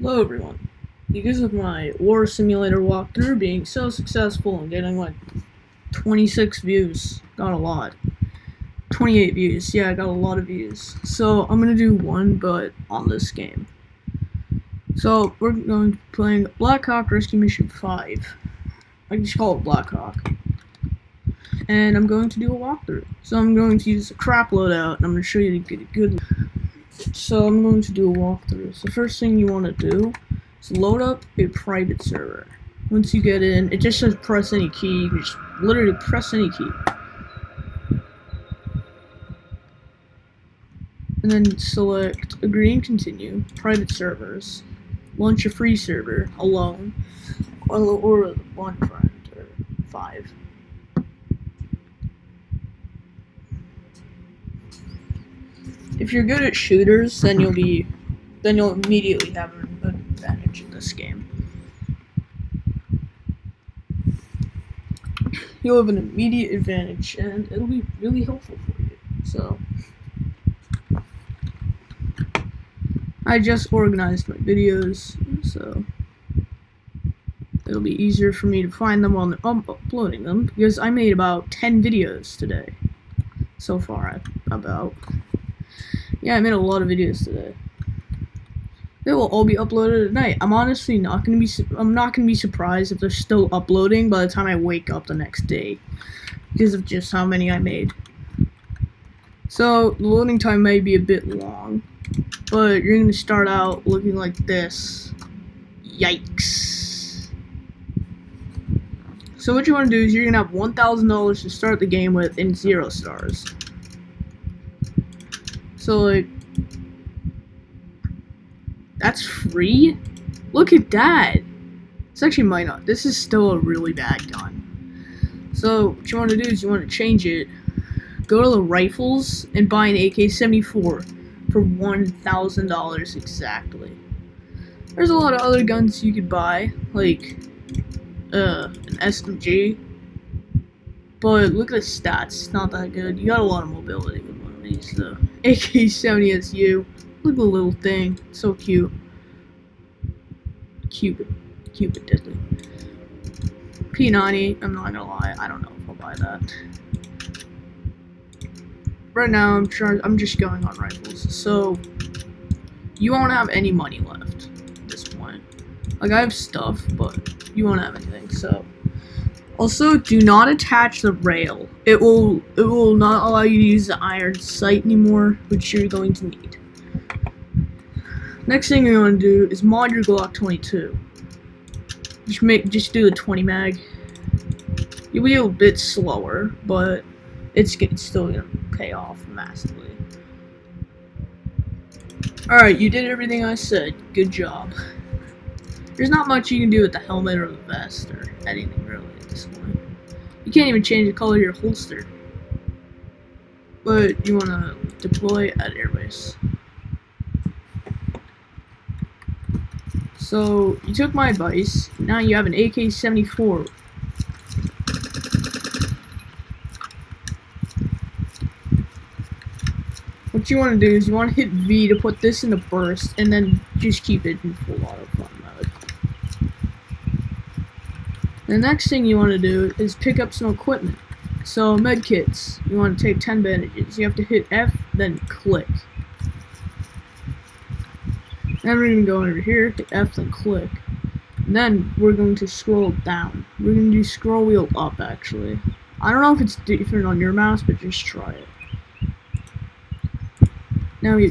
Hello everyone. Because of my War Simulator walkthrough being so successful and getting like 26 views, got a lot. 28 views, yeah, I got a lot of views. So I'm gonna do one, but on this game. So we're going to be playing Black Hawk Rescue Mission 5. I can just call it Black Hawk. And I'm going to do a walkthrough. So I'm going to use a crap loadout, and I'm going to show you to get a good. So I'm going to do a walkthrough. So first thing you want to do is load up a private server. Once you get in, it just says press any key. You can just literally press any key. And then select agree and continue, private servers, launch a free server, alone, or with one friend, or 5. If you're good at shooters, then you'll immediately have an advantage in this game. You'll have an immediate advantage, and it'll be really helpful for you. So, I just organized my videos, so it'll be easier for me to find them while I'm uploading them, because I made about 10 videos today. So far, I made a lot of videos today. They will all be uploaded at night. I'm honestly not gonna be surprised if they're still uploading by the time I wake up the next day, because of just how many I made. So the loading time may be a bit long, but you're gonna start out looking like this. Yikes. So what you want to do is you're gonna have $1,000 to start the game with and 0 stars. So like, that's free? Look at that! This actually might not. This is still a really bad gun. So what you want to do is you want to change it. Go to the rifles and buy an AK-74 for $1,000 exactly. There's a lot of other guns you could buy, like an SMG. But look at the stats, it's not that good. You got a lot of mobility with one of these though. AK-70SU. Look at the little thing. It's so cute. Cupid deadly. P90, I'm not gonna lie, I don't know if I'll buy that. Right now I'm just going on rifles. So you won't have any money left at this point. Like, I have stuff, but you won't have anything, so. Also, do not attach the rail. It will not allow you to use the iron sight anymore, which you're going to need. Next thing you want to do is mod your Glock 22. Just do the 20 mag. You'll be a bit slower, but it's still gonna pay off massively. Alright, you did everything I said. Good job. There's not much you can do with the helmet or the vest or anything really at this point. You can't even change the color of your holster. But you want to deploy at airbase. So you took my advice. Now you have an AK-74. What you want to do is you want to hit V to put this in a burst, and then just keep it in full auto fun mode. The next thing you want to do is pick up some equipment. So medkits. You want to take 10 bandages. You have to hit F, then click. Then we're going to go over here, hit F, then click. And then we're going to scroll down. We're going to do scroll wheel up, actually. I don't know if it's different on your mouse, but just try it. Now we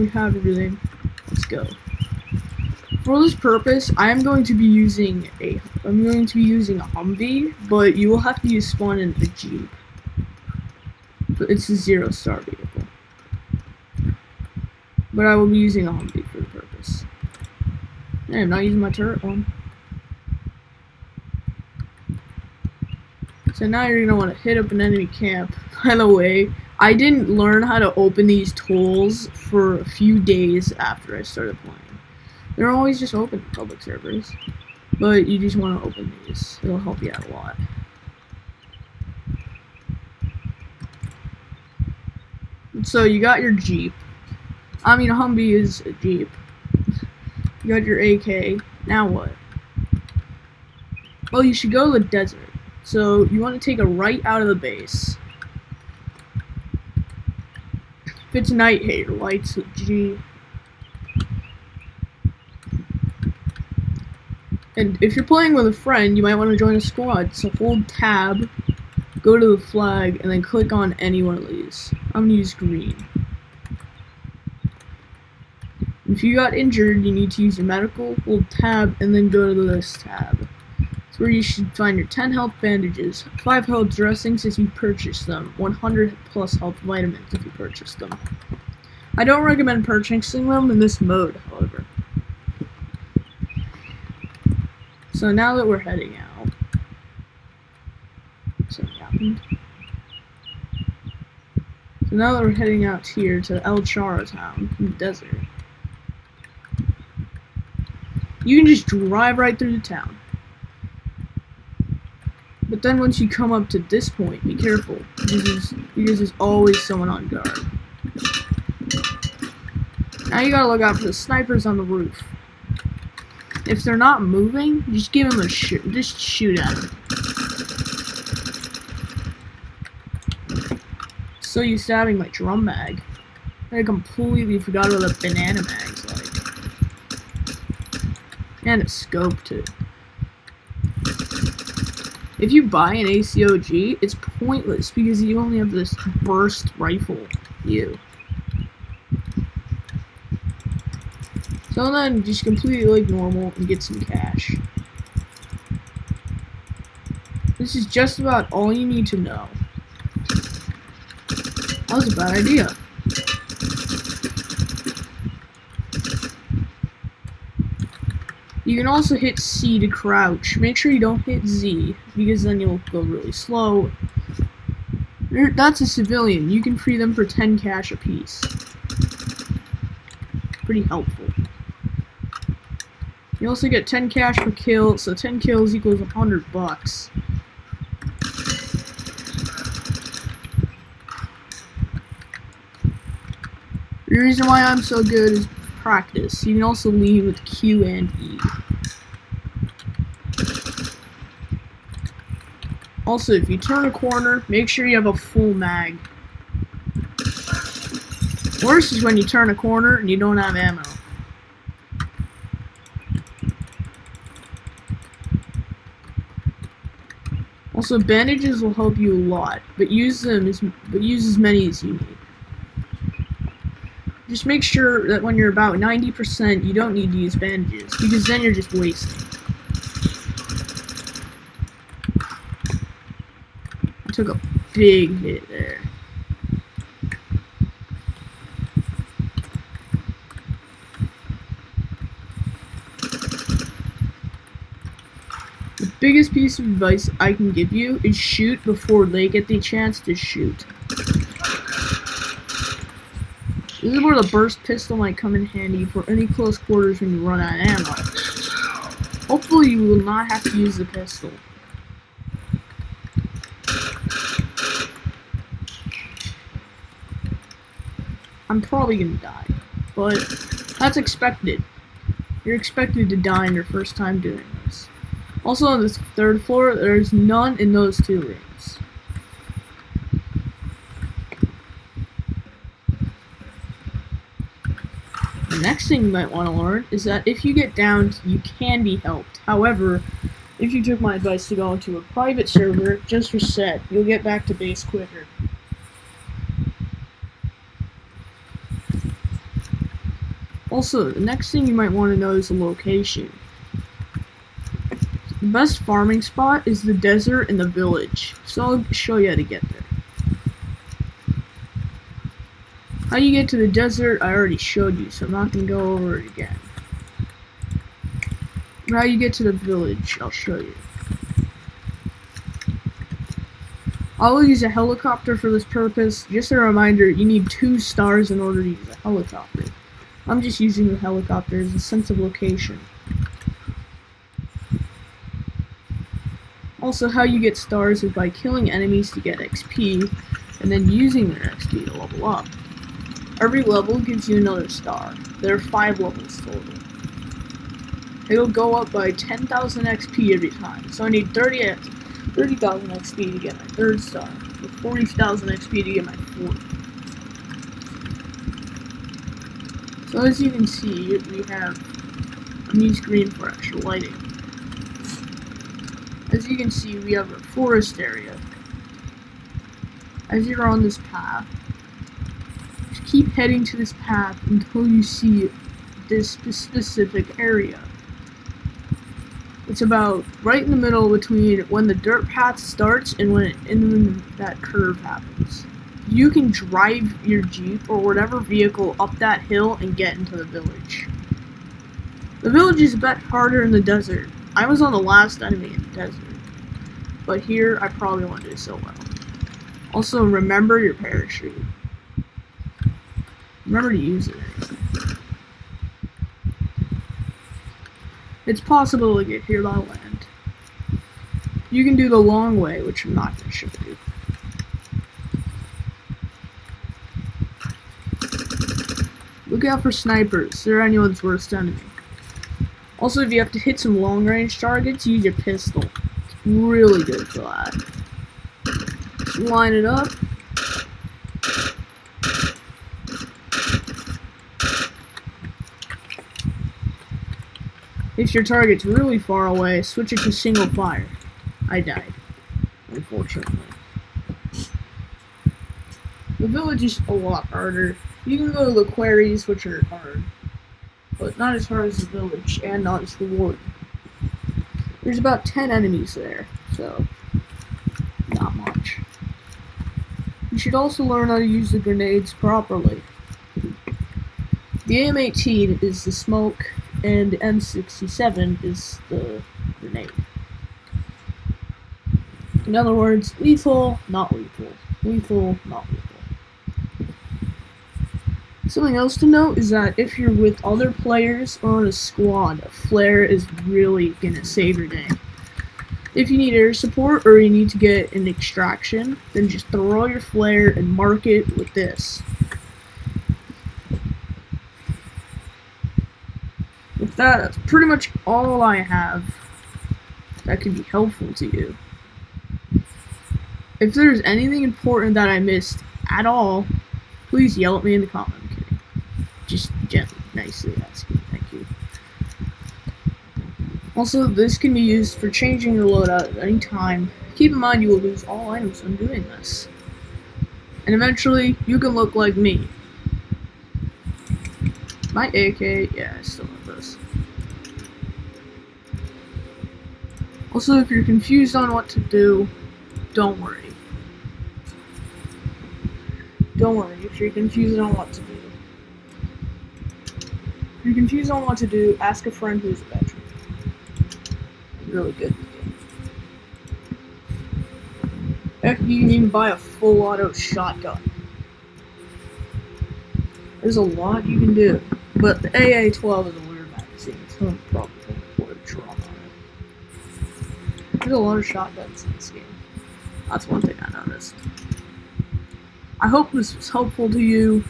have everything. Let's go. For this purpose, I'm going to be using a Humvee, but you will have to use spawn in a Jeep. But it's a 0-star vehicle. But I will be using a Humvee for the purpose. Hey, I'm not using my turret one. So now you're gonna want to hit up an enemy camp. By the way, I didn't learn how to open these tools for a few days after I started playing. They're always just open in public servers. But you just want to open these. It'll help you out a lot. So you got your Jeep. I mean, a Humvee is a Jeep. You got your AK. Now what? Well, you should go to the desert. So you want to take a right out of the base. If it's night, hit your lights with G. And if you're playing with a friend, you might want to join a squad. So hold tab, go to the flag, and then click on any one of these. I'm going to use green. If you got injured, you need to use your medical, hold tab, and then go to this tab. It's where you should find your 10 health bandages, 5 health dressings if you purchase them, 100 plus health vitamins if you purchase them. I don't recommend purchasing them in this mode, however. So now that we're heading out, something happened. So now that we're heading out here to El Charro town in the desert, you can just drive right through the town. But then once you come up to this point, be careful, because there's always someone on guard. Now you gotta look out for the snipers on the roof. If they're not moving, just give them a shoot. Just shoot at them. So used to having my drum mag, I completely forgot what a banana mag's like. And a scope too. If you buy an ACOG, it's pointless because you only have this burst rifle view. So then just completely like normal and get some cash. This is just about all you need to know. That was a bad idea. You can also hit C to crouch. Make sure you don't hit Z, because then you'll go really slow. That's a civilian. You can free them for 10 cash apiece. Pretty helpful. You also get 10 cash per kill, so 10 kills equals $100. The reason why I'm so good is practice. You can also lead with Q and E. Also, if you turn a corner, make sure you have a full mag. Worst is when you turn a corner and you don't have ammo. Also, bandages will help you a lot, but use as many as you need. Just make sure that when you're about 90%, you don't need to use bandages, because then you're just wasting. I took a big hit there. The biggest piece of advice I can give you is shoot before they get the chance to shoot. This is where the burst pistol might come in handy for any close quarters when you run out of ammo. Hopefully you will not have to use the pistol. I'm probably gonna die, but that's expected. You're expected to die on your first time doing this. Also on this third floor, there's none in those two rooms. The next thing you might want to learn is that if you get downed, you can be helped. However, if you took my advice to go into a private server, just reset. You'll get back to base quicker. Also, the next thing you might want to know is the location. The best farming spot is the desert and the village, so I'll show you how to get there. How you get to the desert, I already showed you, so I'm not going to go over it again. How you get to the village, I'll show you. I'll use a helicopter for this purpose. Just a reminder, you need 2 stars in order to use a helicopter. I'm just using the helicopter as a sense of location. Also, how you get stars is by killing enemies to get XP, and then using their XP to level up. Every level gives you another star. There are 5 levels total. it'll go up by 10,000 XP every time. So I need 30,000 XP to get my 3rd star, with 40,000 XP to get my 4th. So as you can see, we have a new screen for extra lighting. As you can see, we have a forest area. As you're on this path, just keep heading to this path until you see this specific area. It's about right in the middle between when the dirt path starts and when that curve happens. You can drive your Jeep or whatever vehicle up that hill and get into the village. The village is a bit harder in the desert. I was on the last enemy in the desert, but here I probably won't do so well. Also, remember your parachute. Remember to use it. It's possible to get here by land. You can do the long way, which I'm not going to show you. Look out for snipers. They're anyone's worst enemy. Also, if you have to hit some long-range targets, use your pistol. It's really good for that. Just line it up. If your target's really far away, switch it to single fire. I died, unfortunately. The village is a lot harder. You can go to the quarries, which are hard, but not as hard as the village, and not as rewarding. There's about 10 enemies there, so not much. You should also learn how to use the grenades properly. The AM-18 is the smoke, and the M67 is the grenade. In other words, lethal, not lethal. Lethal, not lethal. Something else to note is that if you're with other players or in a squad, a flare is really gonna save your day. If you need air support or you need to get an extraction, then just throw your flare and mark it with this. With that, that's pretty much all I have that can be helpful to you. If there's anything important that I missed at all, please yell at me in the comments. I'm kidding. Just gently, nicely asking. Thank you. Also, this can be used for changing your loadout at any time. Keep in mind you will lose all items when doing this. And eventually, you can look like me. My AK, yeah, I still have this. Also, if you're confused on what to do, don't worry. Don't worry if you're confused on what to do. If you're confused on what to do, ask a friend who's a veteran. Really good at the game. Heck, you can even buy a full auto shotgun. There's a lot you can do, but the AA-12 is a weird magazine, so I'm probably going to put a drum on it. There's a lot of shotguns in this game. That's one thing I noticed. I hope this was helpful to you.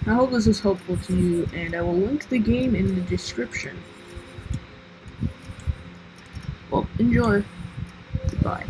And I will link the game in the description. Well, enjoy. Goodbye.